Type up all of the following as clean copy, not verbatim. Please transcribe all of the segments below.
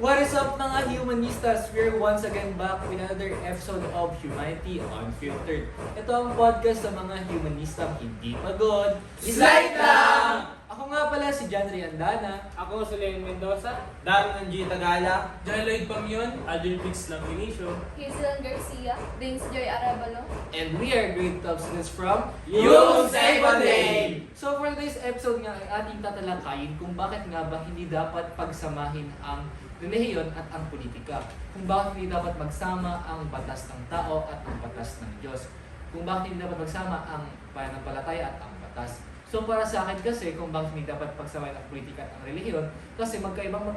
What is up mga humanistas? We're once again back with another episode of Humanity Unfiltered. Ito ang podcast sa mga humanistang hindi pagod. Slide lang! Ako nga pala si John Riandana. Ako si Leon Mendoza. Darren G. Tagala. John Lloyd Pamion. Aldrin Fix lang Inicio. Hazel Garcia, Vince Joy Arabalo. And we are grade 12 students from Yung Save a Name! So for today's episode nga ay ating tatalakayin kung bakit nga ba hindi dapat pagsamahin ang relihiyon at ang politika. Kung bakit hindi dapat magsama ang batas ng tao at ang batas ng Diyos. Kung bakit hindi dapat magsama ang pananampalataya at ang batas. So para sa akin kasi kung bakit hindi dapat pagsamahin ang politika at ang relihiyon, kasi magkaiba ang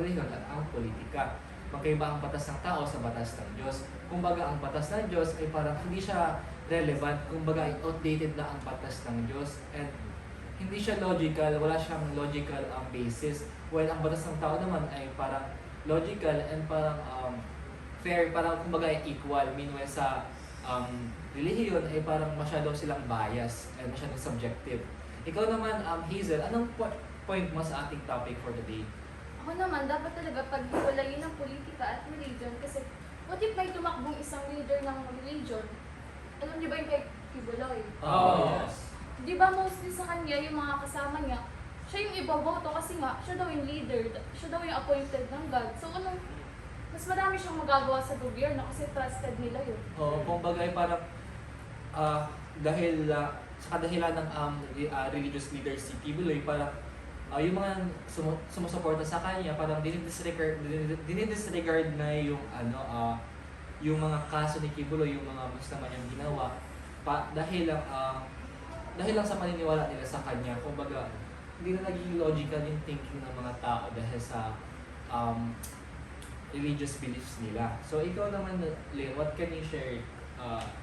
relihiyon at ang politika. Magkaiba ang batas ng tao sa batas ng Diyos. Kumbaga ang batas ng Diyos ay parang hindi siya relevant, kumbaga ay outdated na ang batas ng Diyos and hindi siya logical, wala siyang logical basis. While ang batas ng tao naman ay parang logical and parang fair, parang kumbaga ay equal. Meanwhile sa relihiyon ay parang masyado silang bias and masyadong subjective. Ikaw naman, Hazel, anong point mo sa ating topic for today? Ako naman, dapat talaga paghiwalayin ng politika at religion kasi what if may tumakbong isang leader ng religion? Alam niyo ba yung kay Kibuloy? Yes. Di ba mostly sa kanya, yung mga kasama niya, siya yung iboboto kasi nga, siya daw yung leader, siya daw yung appointed ng God. So mas marami siyang magagawa sa gobyerno kasi trusted nila yun. Oo, kumbaga ay parang dahil sa kadahilan ng religious leader si Kibuloy, parang yung mga sumusuporta sa kanya, parang dinidisregard na yung yung mga kaso ni Kibuloy, yung mga masama niyang ginawa, dahil lang sa paniniwala nila sa kanya. Kumbaga, hindi na naging logical yung thinking ng mga tao dahil sa religious beliefs nila. So ikaw naman, Leon, what can you share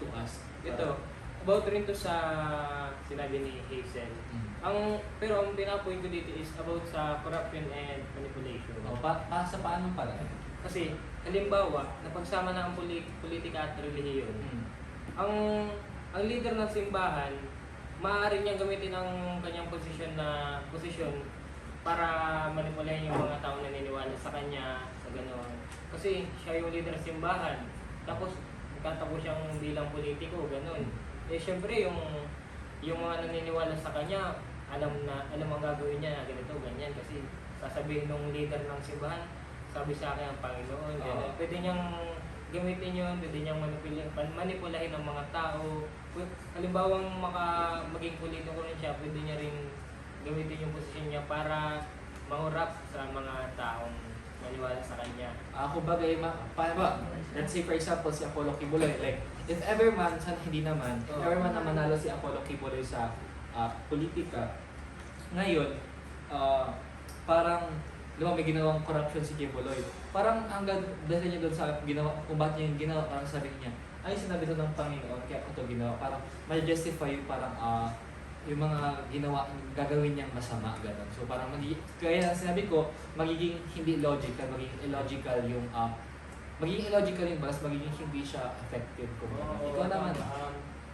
to us? Ito, about rin to sa sinabi ni Hazel. Pero ang pinapoint ko dito is about sa corruption and manipulation. Sa paano pala? Kasi, halimbawa, napagsama na ang politika at relihiyon. Ang leader ng simbahan, maaari niyang gamitin ang kanyang posisyon para manipulahin yung mga tao na naniniwala sa kanya, sa gano'n. Kasi siya yung leader ng simbahan, tapos nagtatapos siyang bilang politiko, gano'n. Eh syempre yung mga naniniwala sa kanya, alam ang gagawin niya, ganito, ganyan, kasi sasabihin ng leader ng simbahan, sabi sa akin ang Panginoon, gano'n. Pwede niyang gamitin yun, pwede niyang manipulahin ang mga tao. Halimbawa, maging politiko rin siya, pwede niya rin gamitin yung posisyon niya para mangurap sa mga taong maniwala sa kanya. Kumbaga, let's say for example, si Apollo Kibuloy, like, if ever man, sana hindi naman, if ever man na manalo si Apollo Kibuloy sa politika, ngayon, parang, di ba may ginawang corruption si Kibuloy. Parang hanggang dahil niya doon sa ginawa, kung bakit niya yung ginawa, parang sabi niya, ay sinabi to ng Panginoon, kaya ako to ginawa. Parang may justify yung parang yung mga gagawin niyang masama, gano'n. So parang kaya sinabi ko, magiging hindi logical, magiging illogical yung balas, magiging hindi siya effective. Ikaw naman.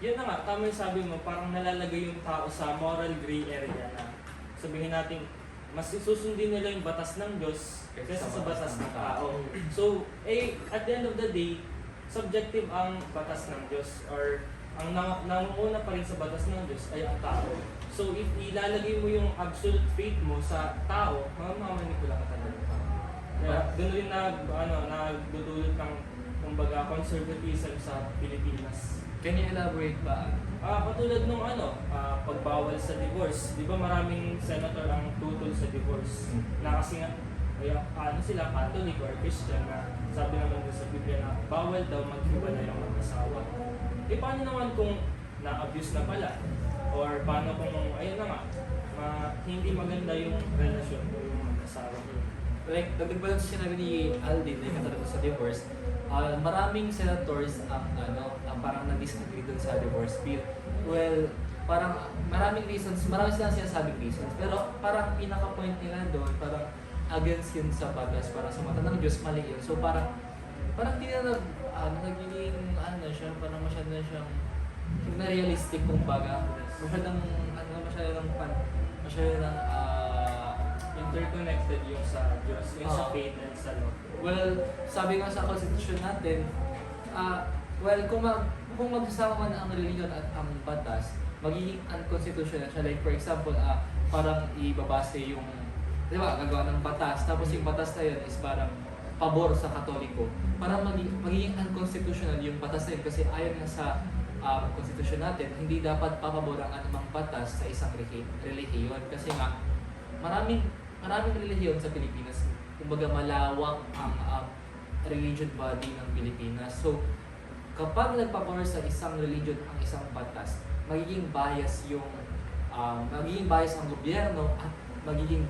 Yun na nga, tama yung sabi mo, parang nalalagay yung tao sa moral gray area na sabihin natin, mas susundin nila yung batas ng Diyos kaysa sa batas ng tao. So, at the end of the day, subjective ang batas ng Diyos or ang nangunguna pa rin sa batas ng Diyos ay ang tao. So, if ilalagay mo yung absolute faith mo sa tao, mamamanipula ka talaga. Kaya, doon rin nagdudulot ng kumbaga conservatism sa Pilipinas. Can you elaborate ba? Katulad nung pagbawal sa divorce. Di ba maraming senator ang tutol sa divorce? Na kasi nga, sila, Catholic or Christian na sabi naman sa Biblia na bawal daw maghiwalay ang mag-asawa. Paano naman kung na-abuse na pala? Or paano kung, hindi maganda yung relasyon mo yung mag-asawa? Like, dagdag ba lang sa sinabi ni Aldin, na katulad sa divorce, maraming senators ang parang nag-disagree dun sa divorce bill. Well, parang marami silang sinasabing reasons, pero parang pinaka-point nila doon, parang against yun sa batas, para sa mata ng Diyos, mali yun. So parang di na nagiging parang masyado na siyang hindi na realistic, kumbaga. Masyadong yung connected yung sa Diyos, yung sa Oo. faith and sa law. Well, sabi nga sa constitution natin, well, kung magsasama man ang religion at ang batas, magiging unconstitutional siya. Like for example, parang ibabase yung, di ba, gagawa ng batas, tapos yung batas na yun is parang pabor sa Katoliko. Parang magiging unconstitutional yung batas na yun kasi ayon nga sa constitution natin, hindi dapat papabor ang anumang batas sa isang relihiyon. Kasi nga, maraming relihiyon sa Pilipinas. Kumbaga malawak ang religion body ng Pilipinas. So, kapag nagpapabor sa isang religion ang isang batas, magiging bias ang gobyerno at magiging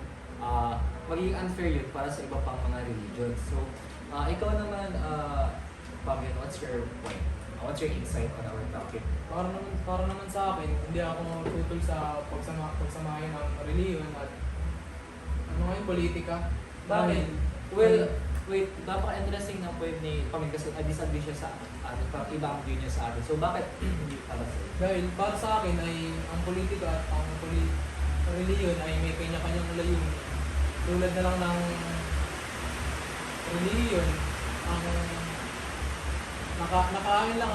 unfair yun para sa iba pang mga religion. So, ikaw naman, Fabian, what's your point? What's your insight on our topic? Para naman sa akin, hindi ako tutol sa pagsamahin ng reliyon at politika. Bakit? Well, wait, napaka-interesting ng point ni Pamela kasi disagree siya sa atin, parang ibang view niya sa atin. So, bakit hindi para sa'yo? Dahil para sa akin ay ang politika at ang reliyon ay may kanya-kanyang layunin. Tulad na lang ng reliyon, ang nakain lang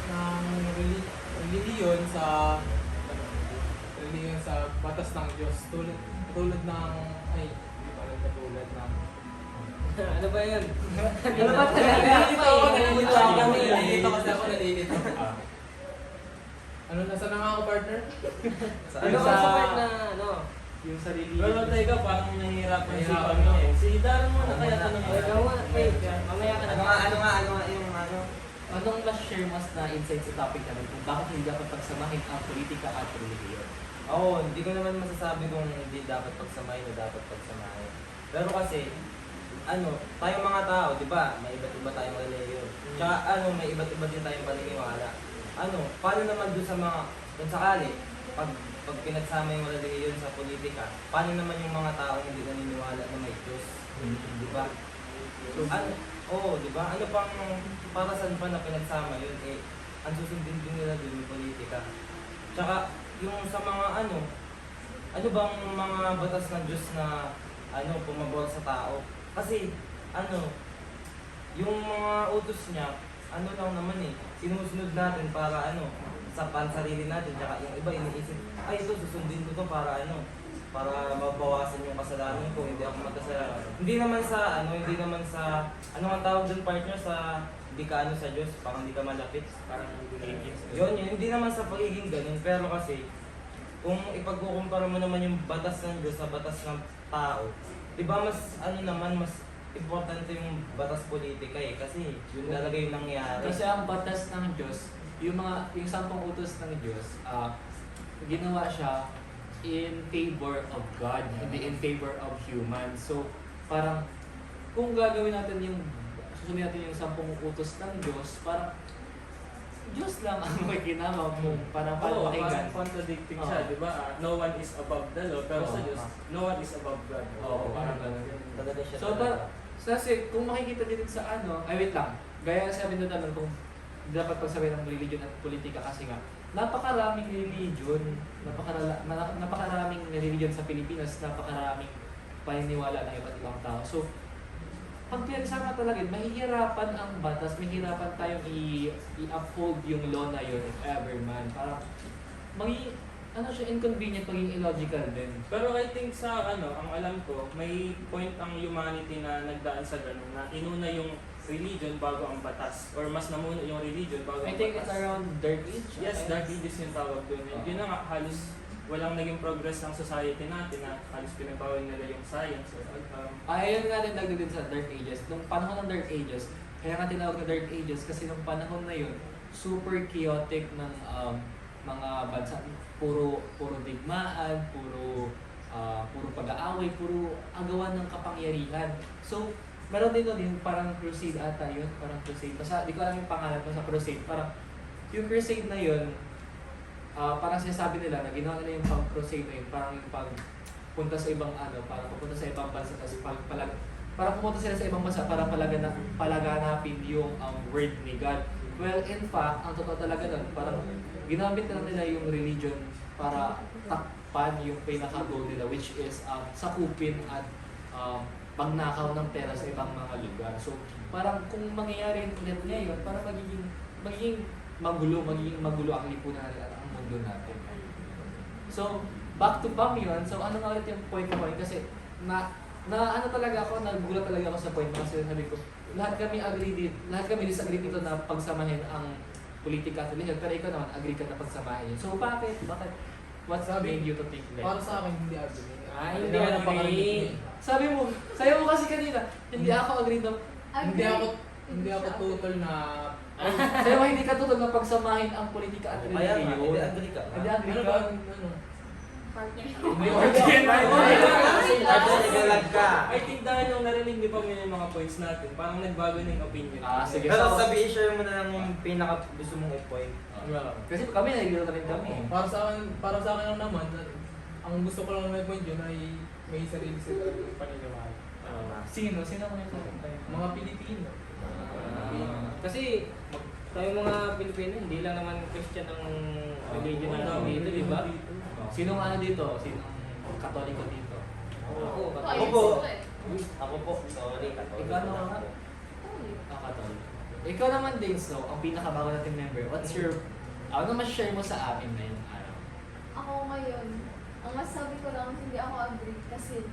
ng reliyon sa batas ng Diyos. Tulad ng hindi pala tulad ng Ano ba yun? Ano ba talaga? nalilito kasi ako nalilito. Ano, nasa na nga ako, partner? Ano sa- sa part na ano? Yung sarili. Pero teka, parang nahihirapan si Nahihirapan Pamela ako. eh. Si Darren mo na kaya tanong mo. Ikaw nga, wait, mamaya ka na. Ano nga yung Anong share mas na insight sa topic namin kung bakit hindi dapat pagsamahin ang politika at relihiyon? Oo, hindi ko naman masasabi kung hindi dapat pagsamahin o dapat pagsamahin. Pero kasi, tayong mga tao, di ba, may iba't iba tayong religion. Tsaka may iba't iba din tayong paniniwala. Paano naman doon sa mga, kung sakali, pag pinagsama yung religion sa politika, paano naman yung mga tao hindi naniniwala na may Diyos? Di ba? Di ba? Ano pang, para saan pa na pinagsama yun? Ang susundin din nila doon yung politika. Tsaka, yung sa mga ano bang mga batas ng Diyos na pumabor sa tao? Kasi, yung mga utos niya, lang naman sinusunod natin para sa pansarili natin, tsaka yung iba iniisip, ito susundin ko to para para mabawasan yung kasalanan ko, hindi ako magkasalanan. Hindi naman sa, ang tawag dun, partner, sa hindi ka sa Diyos, parang hindi ka malapit. Parang Yun, hindi naman sa pagiging ganun, pero kasi, kung ipagkukumpara mo naman yung batas ng Diyos sa batas ng tao, di ba mas, mas importante yung batas politika kasi yun talaga yung nangyayari. Kasi ang batas ng Diyos, yung 10 utos ng Diyos, ginawa siya in favor of God, hindi in favor of humans. So, parang kung gagawin natin susundin natin yung 10 utos ng Diyos, parang Diyos lang ang may kinama mo para Oo, pakinggan. parang contradicting Oo. siya, di ba? No one is above the law, pero sa Oo. Diyos, no one is above God. Oo, parang ganun. Talaga siya So, kasi kung makikita din sa wait lang, gaya sabi na naman kung dapat pagsabi ng religion at politika kasi nga, napakaraming religion sa Pilipinas, napakaraming paniniwala ng iba't ibang tao. So, pag pinagsama talaga, mahihirapan ang batas, mahihirapan tayong i-uphold yung law na yun if ever man. Parang, inconvenient, maging illogical din. Pero I think sa ang alam ko, may point ang humanity na nagdaan sa ganun, na inuna yung religion bago ang batas. Or mas namuna yung religion bago I ang think it's batas. around Dark Age. Yes, Dark Ages yung tawag doon. And yun na nga, halos walang naging progress ng society natin na halos pinagbawal nila yung science. Ayun nga din dagdag din sa Dark Ages. Nung panahon ng Dark Ages, kaya nga tinawag na Dark Ages kasi nung panahon na yun, super chaotic ng mga bansa. Puro digmaan, puro pag-aaway, puro agawan ng kapangyarihan. So, meron din doon yung parang crusade ata yun, parang crusade. Basta di ko alam yung pangalan ko sa crusade. Parang yung crusade na yun, parang sinasabi nila na ginawa nila yung pag-crusade na yun, parang yung pagpunta sa ibang parang pupunta sa ibang bansa, tapos parang pumunta sila sa ibang bansa para palaganapin yung word ni God. Well, in fact, ang totoo talaga nun, parang ginamit na nila yung religion para pan yung pinaka-goal nila, which is sakupin at magnakaw ng pera sa ibang mga lugar. So, parang kung mangyayari ulit ngayon, parang magiging magulo ang lipunan natin at ang mundo natin. So, back to PAM yun. So, ano nga ulit yung point ko rin? Kasi, ano talaga ako, nagulat talaga ako sa point mo kasi sabi ko, lahat kami disagree dito na pagsamahin ang politika at religion, pero ikaw naman, agree ka na pagsamahin yun. So, bakit? What's made you to think that? Para sa akin, hindi agree. Hindi ako agree. napakarinig eh. Sabi mo kasi kanina, hindi ako agree na, Hindi ako total na sabi mo hindi ka tutol na pagsamahin ang politika at Kaya nga, religion. hindi agree ka. Hindi agree ano ka. ba ano? Partner. Hindi Naglalag ka. I think dahil nung narinig ni Pam yung mga points natin, parang nagbago na yung opinion. Sige. Pero So, sabi, i-share mo na lang yung pinaka gusto mong i-point. kasi kami nagigil na rin kami. Para sa akin lang naman, ang gusto ko lang may point yun ay may sarili sila paniniwala. Sino mo yung sabi? Mga Pilipino. Kasi tayo mga Pilipino, hindi lang naman Christian ang religion natin dito, di ba? Sinong ano dito? Sinong Katoliko dito? Ako, Ay, Ako po. gusto ko eh. Ako po, sorry. Ikaw naman. Katoliko. Ikaw naman din, so, ang pinakabago nating member, what's your, ano ma-share mo sa amin na yung araw? Ako ngayon, ang masabi ko lang, hindi ako agree kasi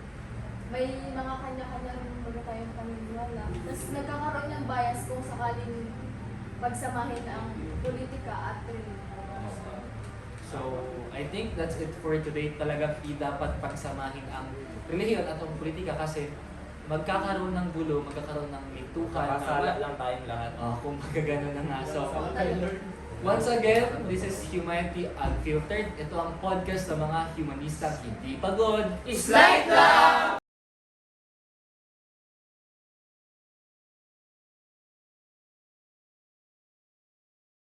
may mga kanya-kanya rin mga tayong paniniwala. Tapos nagkakaroon ng bias kung sakaling pagsamahin ang politika at religion. So, I think that's it for today. Talagang dapat pagsamahin ang relihiyon at ang politika kasi magkakaroon ng gulo, magkakaroon ng lituhan. Kasala lang tayong lahat. Kung magkagano na nga. So, once again, this is Humanity Unfiltered. Ito ang podcast ng mga humanistang hindi pagod. Is like